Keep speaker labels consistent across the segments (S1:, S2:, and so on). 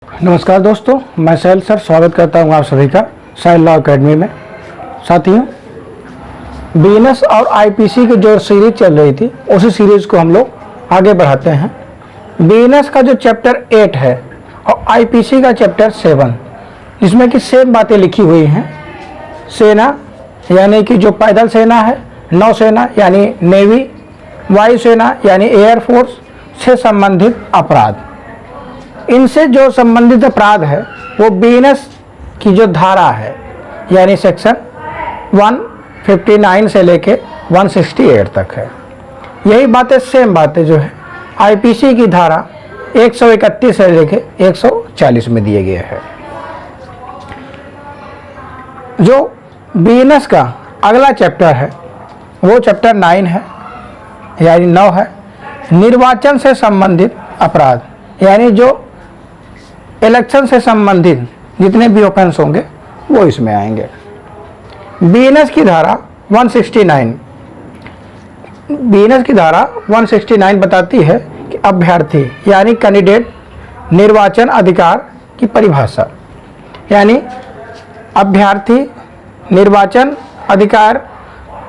S1: नमस्कार दोस्तों, मैं साहिल सर स्वागत करता हूं आप सभी का साहिल लॉ अकेडमी में। साथियों, बीएनएस और आईपीसी की जो सीरीज चल रही थी उसी सीरीज को हम लोग आगे बढ़ाते हैं। बीएनएस का जो चैप्टर 8 है और आईपीसी का चैप्टर 7, जिसमें कि सेम बातें लिखी हुई हैं। सेना यानी कि जो पैदल सेना है, नौसेना यानी नेवी, वायुसेना यानी एयरफोर्स से संबंधित अपराध। इनसे जो संबंधित अपराध है वो बीएनएस की जो धारा है यानी सेक्शन 159 से लेके 168 तक है। यही बातें सेम बातें जो है आईपीसी की धारा 131 से लेके 140 में दिए गए हैं। जो बीएनएस का अगला चैप्टर है वो चैप्टर 9 है यानी 9 है। निर्वाचन से संबंधित अपराध यानी जो इलेक्शन से संबंधित जितने भी ऑफेंस होंगे वो इसमें आएंगे। बीएनएस की धारा 169 बताती है कि अभ्यर्थी यानी कैंडिडेट निर्वाचन अधिकार की परिभाषा, यानी अभ्यर्थी निर्वाचन अधिकार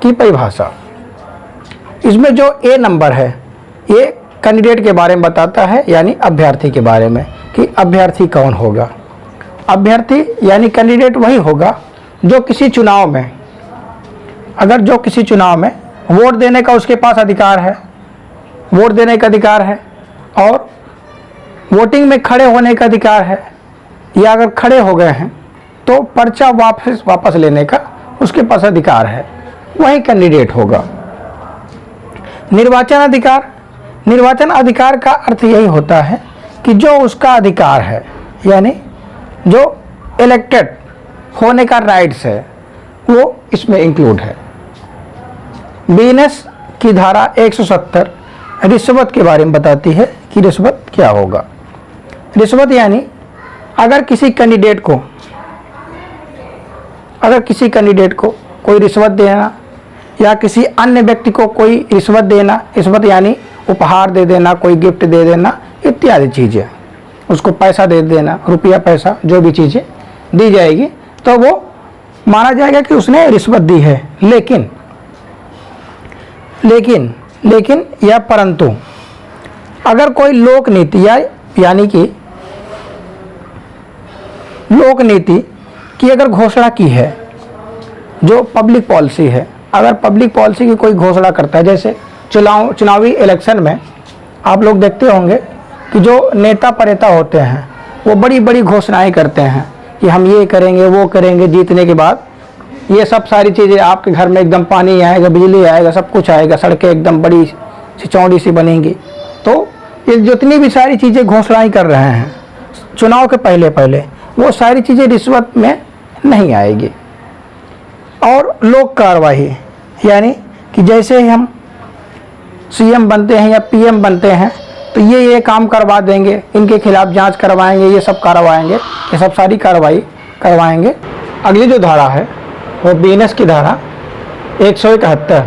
S1: की परिभाषा। इसमें जो ए नंबर है ये कैंडिडेट के बारे में बताता है यानी अभ्यर्थी के बारे में कि अभ्यर्थी कौन होगा। अभ्यर्थी यानी कैंडिडेट वही होगा जो किसी चुनाव में, अगर जो किसी चुनाव में वोट देने का उसके पास अधिकार है, वोट देने का अधिकार है और वोटिंग में खड़े होने का अधिकार है, या अगर खड़े हो गए हैं तो पर्चा वापस लेने का उसके पास अधिकार है, वही कैंडिडेट होगा। निर्वाचन अधिकार का अर्थ यही होता है कि जो उसका अधिकार है यानी जो इलेक्टेड होने का राइट्स है वो इसमें इंक्लूड है। बीएनएस की धारा 170 रिश्वत के बारे में बताती है कि रिश्वत क्या होगा। रिश्वत यानी अगर किसी कैंडिडेट को कोई रिश्वत देना या किसी अन्य व्यक्ति को कोई रिश्वत देना, रिश्वत यानी उपहार दे देना, कोई गिफ्ट दे देना इत्यादि चीज़ें, उसको पैसा दे देना, रुपया पैसा जो भी चीज़ें दी जाएगी तो वो माना जाएगा कि उसने रिश्वत दी है। लेकिन या परंतु अगर कोई लोक नीति यानी कि लोक नीति की अगर घोषणा की है, जो पब्लिक पॉलिसी है, अगर पब्लिक पॉलिसी की कोई घोषणा करता है, जैसे चुनावी इलेक्शन में आप लोग देखते होंगे कि जो नेता परेता होते हैं वो बड़ी बड़ी घोषणाएं करते हैं कि हम ये करेंगे वो करेंगे, जीतने के बाद ये सब सारी चीज़ें आपके घर में एकदम पानी आएगा, बिजली आएगा, सब कुछ आएगा, सड़कें एकदम बड़ी सी चौड़ी सी बनेंगी। तो ये जितनी भी सारी चीज़ें घोषणाएं कर रहे हैं चुनाव के पहले वो सारी चीज़ें रिश्वत में नहीं आएगी। और लोक कार्यवाही यानी कि जैसे ही हम सीएम बनते हैं या पीएम बनते हैं तो ये काम करवा देंगे, इनके खिलाफ जांच करवाएंगे, ये सब करवाएंगे, ये सब सारी कार्रवाई करवाएंगे। अगली जो धारा है वो बीएनएस की धारा 171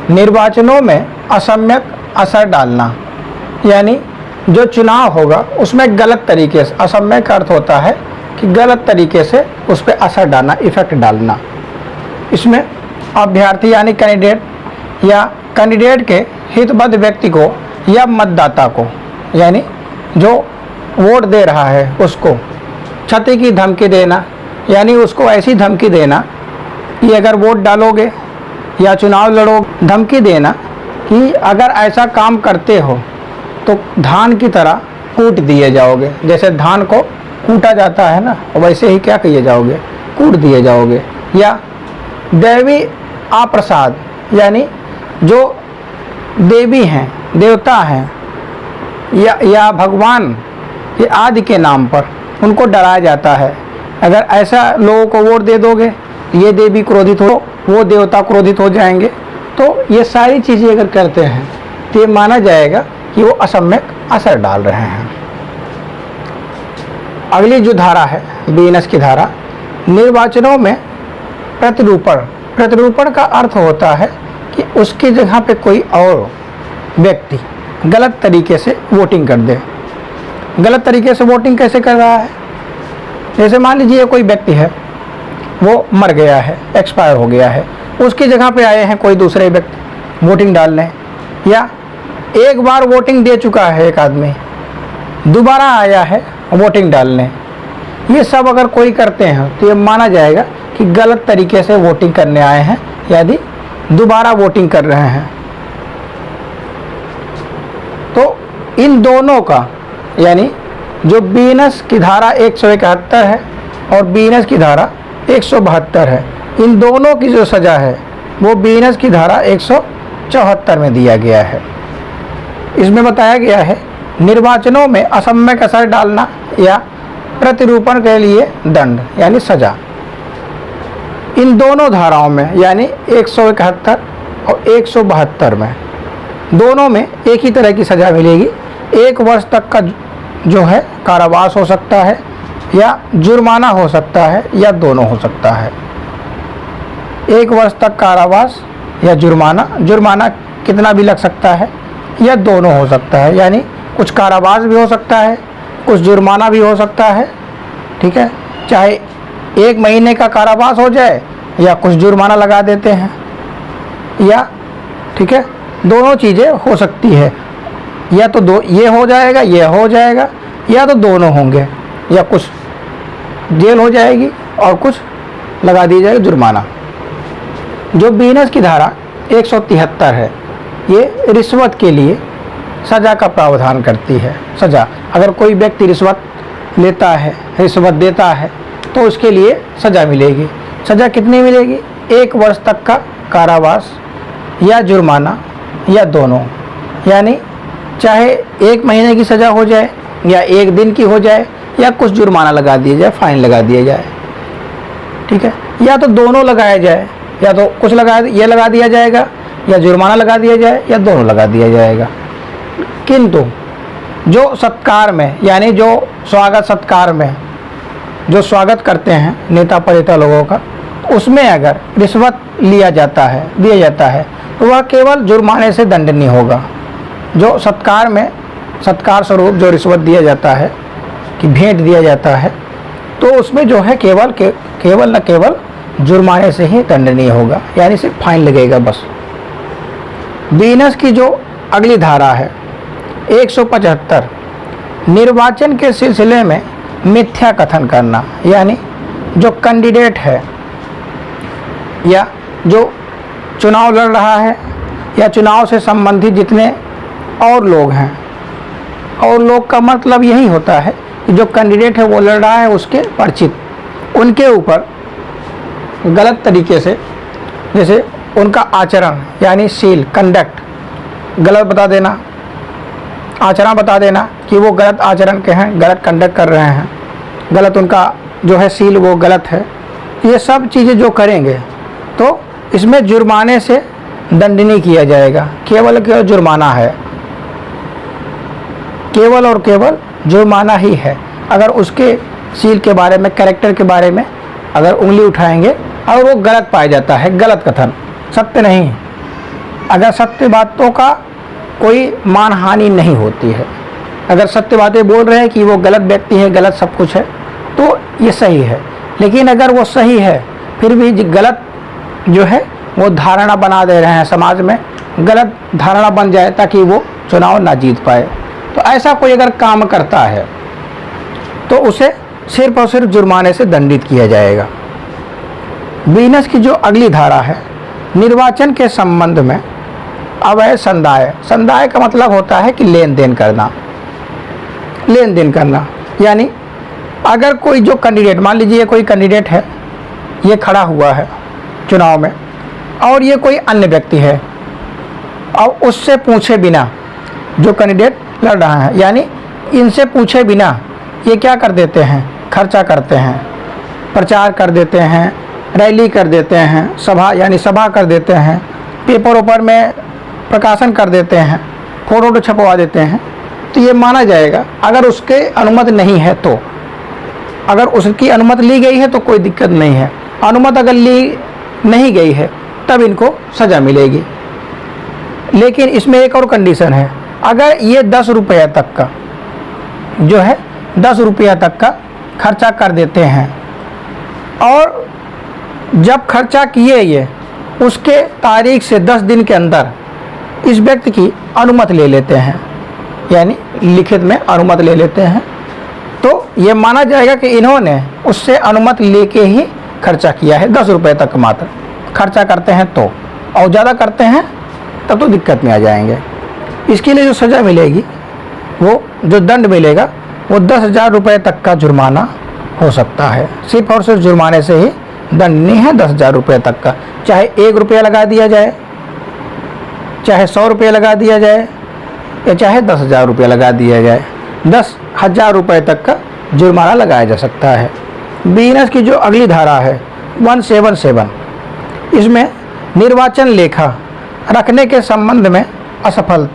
S1: निर्वाचनों में असम्यक असर डालना, यानी जो चुनाव होगा उसमें गलत तरीके से, असम्यक का अर्थ होता है कि गलत तरीके से उस पर असर डालना, इफेक्ट डालना। इसमें अभ्यर्थी यानी कैंडिडेट या कैंडिडेट के हितबद्ध व्यक्ति को या मतदाता को, यानी जो वोट दे रहा है उसको क्षति की धमकी देना, यानी उसको ऐसी धमकी देना कि अगर वोट डालोगे या चुनाव लड़ोगे, धमकी देना कि अगर ऐसा काम करते हो तो धान की तरह कूट दिए जाओगे। जैसे धान को कूटा जाता है ना, वैसे ही क्या किए जाओगे, कूट दिए जाओगे। या दैवी अप्रसाद यानी जो देवी हैं, देवता हैं या भगवान ये आदि के नाम पर उनको डराया जाता है। अगर ऐसा लोगों को वोट दे दोगे, ये देवी क्रोधित हो, वो देवता क्रोधित हो जाएंगे। तो ये सारी चीज़ें अगर करते हैं तो ये माना जाएगा कि वो असम्यक असर डाल रहे हैं। अगली जो धारा है बीएनएस की धारा, निर्वाचनों में प्रतिरूपण का अर्थ होता है कि उसकी जगह पे कोई और व्यक्ति गलत तरीके से वोटिंग कर दे। गलत तरीके से वोटिंग कैसे कर रहा है? जैसे मान लीजिए कोई व्यक्ति है, वो मर गया है, एक्सपायर हो गया है, उसकी जगह पे आए हैं कोई दूसरे व्यक्ति वोटिंग डालने, या एक बार वोटिंग दे चुका है एक आदमी, दोबारा आया है वोटिंग डालने, ये सब अगर कोई करते हैं तो ये माना जाएगा कि गलत तरीके से वोटिंग करने आए हैं, यदि दोबारा वोटिंग कर रहे हैं। तो इन दोनों का, यानी जो बीएनएस की धारा 171 है और बीएनएस की धारा 172 है, इन दोनों की जो सज़ा है वो बीएनएस की धारा 174 में दिया गया है। इसमें बताया गया है निर्वाचनों में असम्यक असर डालना या प्रतिरूपण के लिए दंड यानी सजा। इन दोनों धाराओं में यानी 171 और 172 में, दोनों में एक ही तरह की सज़ा मिलेगी। 1 वर्ष तक का जो है कारावास हो सकता है, या जुर्माना हो सकता है, या दोनों हो सकता है। 1 वर्ष तक कारावास या जुर्माना कितना भी लग सकता है, या दोनों हो सकता है, यानी कुछ कारावास भी हो सकता है, कुछ जुर्माना भी हो सकता है। ठीक है, चाहे 1 महीने का कारावास हो जाए या कुछ जुर्माना लगा देते हैं, या ठीक है, दोनों चीज़ें हो सकती है, या तो दो ये हो जाएगा, ये हो जाएगा, या तो दोनों होंगे, या कुछ जेल हो जाएगी और कुछ लगा दी जाएगी जुर्माना। जो बीएनएस की धारा 173 है, ये रिश्वत के लिए सज़ा का प्रावधान करती है। सज़ा, अगर कोई व्यक्ति रिश्वत लेता है, रिश्वत देता है, तो उसके लिए सज़ा मिलेगी। सज़ा कितनी मिलेगी? 1 वर्ष तक का कारावास या जुर्माना या दोनों, यानी चाहे 1 महीने की सज़ा हो जाए, या 1 दिन की हो जाए, या कुछ जुर्माना लगा दिया जाए, फाइन लगा दिया जाए। ठीक है, या तो दोनों लगाया जाए, या तो कुछ लगा दिया जाएगा, या जुर्माना लगा दिया जाए, या दोनों लगा दिया जाएगा। किंतु जो सत्कार में, यानी जो स्वागत सत्कार में जो स्वागत करते हैं नेता परिता लोगों का, उसमें अगर रिश्वत दिया जाता है तो वह केवल जुर्माने से दंडनीय होगा। जो सत्कार में, सत्कार स्वरूप जो रिश्वत दिया जाता है, कि भेंट दिया जाता है, तो उसमें जो है केवल न केवल जुर्माने से ही दंडनीय होगा, यानी सिर्फ फाइन लगेगा बस। बीएनएस की जो अगली धारा है 175, निर्वाचन के सिलसिले में मिथ्या कथन करना, यानी जो कैंडिडेट है या जो चुनाव लड़ रहा है, या चुनाव से संबंधित जितने और लोग हैं, और लोग का मतलब यही होता है कि जो कैंडिडेट है वो लड़ रहा है, उसके परिचित, उनके ऊपर गलत तरीके से, जैसे उनका आचरण यानी सील, कंडक्ट गलत बता देना, आचरण बता देना कि वो गलत आचरण के हैं, गलत कंडक्ट कर रहे हैं, गलत उनका जो है सील वो गलत है, ये सब चीज़ें जो करेंगे तो इसमें जुर्माने से दंडनीय किया जाएगा। केवल जुर्माना है, केवल और केवल जुर्माना ही है। अगर उसके सील के बारे में, कैरेक्टर के बारे में अगर उंगली उठाएंगे और वो गलत पाया जाता है, गलत कथन, सत्य नहीं, अगर सत्य बातों का कोई मानहानि नहीं होती है, अगर सत्य बातें बोल रहे हैं कि वो गलत व्यक्ति है, गलत सब कुछ है, तो ये सही है। लेकिन अगर वो सही है फिर भी गलत जो है वो धारणा बना दे रहे हैं, समाज में गलत धारणा बन जाए ताकि वो चुनाव ना जीत पाए, तो ऐसा कोई अगर काम करता है तो उसे सिर्फ और सिर्फ जुर्माने से दंडित किया जाएगा। बीएनएस की जो अगली धारा है, निर्वाचन के संबंध में अवैध संदाय, संदाय का मतलब होता है कि लेन देन करना, लेन देन करना, यानी अगर कोई जो कैंडिडेट, मान लीजिए कोई कैंडिडेट है, ये खड़ा हुआ है चुनाव में, और ये कोई अन्य व्यक्ति है, और उससे पूछे बिना जो कैंडिडेट लड़ रहा है, यानी इनसे पूछे बिना ये क्या कर देते हैं, खर्चा करते हैं, प्रचार कर देते हैं, रैली कर देते हैं, सभा यानी सभा कर देते हैं, पेपर ऊपर में प्रकाशन कर देते हैं, फोटो छपवा देते हैं, तो ये माना जाएगा। अगर उसके अनुमति नहीं है तो, अगर उसकी अनुमति ली गई है तो कोई दिक्कत नहीं है, अनुमति अगर ली नहीं गई है तब इनको सज़ा मिलेगी। लेकिन इसमें एक और कंडीशन है, अगर ये 10 रुपये तक का जो है 10 रुपया तक का खर्चा कर देते हैं, और जब खर्चा किए ये उसके तारीख से 10 दिन के अंदर इस व्यक्ति की अनुमति ले लेते हैं, यानी लिखित में अनुमति ले लेते हैं, तो ये माना जाएगा कि इन्होंने उससे अनुमति लेके ही खर्चा किया है। 10 रुपये तक मात्र खर्चा करते हैं तो, और ज़्यादा करते हैं तब तो दिक्कत में आ जाएंगे। इसके लिए जो सज़ा मिलेगी, वो जो दंड मिलेगा वो 10,000 रुपये तक का जुर्माना हो सकता है। सिर्फ और सिर्फ जुर्माने से ही दंड नहीं है, 10,000 रुपये तक का। चाहे 1 रुपया लगा दिया जाए, चाहे 100 रुपये लगा दिया जाए, या चाहे 10,000 रुपये लगा दिया जाए, 10,000 रुपये तक का जुर्माना लगाया जा सकता है। बिजनेस की जो अगली धारा है 177, इसमें निर्वाचन लेखा रखने के संबंध में असफल,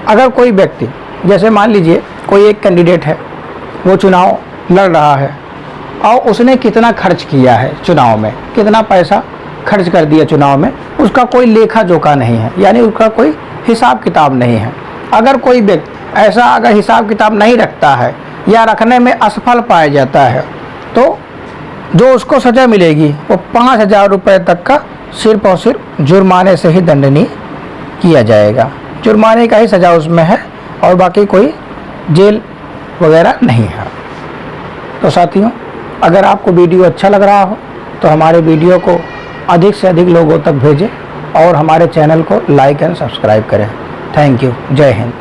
S1: अगर कोई व्यक्ति, जैसे मान लीजिए कोई एक कैंडिडेट है, वो चुनाव लड़ रहा है और उसने कितना खर्च किया है चुनाव में, कितना पैसा खर्च कर दिया चुनाव में, उसका कोई लेखा जोखा नहीं है, यानी उसका कोई हिसाब किताब नहीं है। अगर कोई व्यक्ति ऐसा अगर हिसाब किताब नहीं रखता है या रखने में असफल पाया जाता है, तो जो उसको सज़ा मिलेगी वो 5,000 रुपये तक का सिर्फ और सिर्फ जुर्माने से ही दंडनीय किया जाएगा। जुर्माने का ही सज़ा उसमें है और बाकी कोई जेल वगैरह नहीं है। तो साथियों, अगर आपको वीडियो अच्छा लग रहा हो तो हमारे वीडियो को अधिक से अधिक लोगों तक भेजें और हमारे चैनल को लाइक एंड सब्सक्राइब करें। Thank you. जय हिंद।